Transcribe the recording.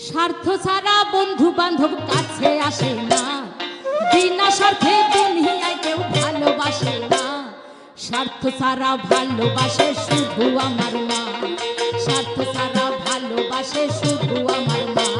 স্বার্থ ছাড়া বন্ধু বান্ধব কাছে আসে না, বিনা স্বার্থে দুনিয়ায় কেউ ভালোবাসে না। স্বার্থ ছাড়া ভালোবাসে শুধু আমার মা, স্বার্থ ছাড়া ভালোবাসে শুধু আমার মা।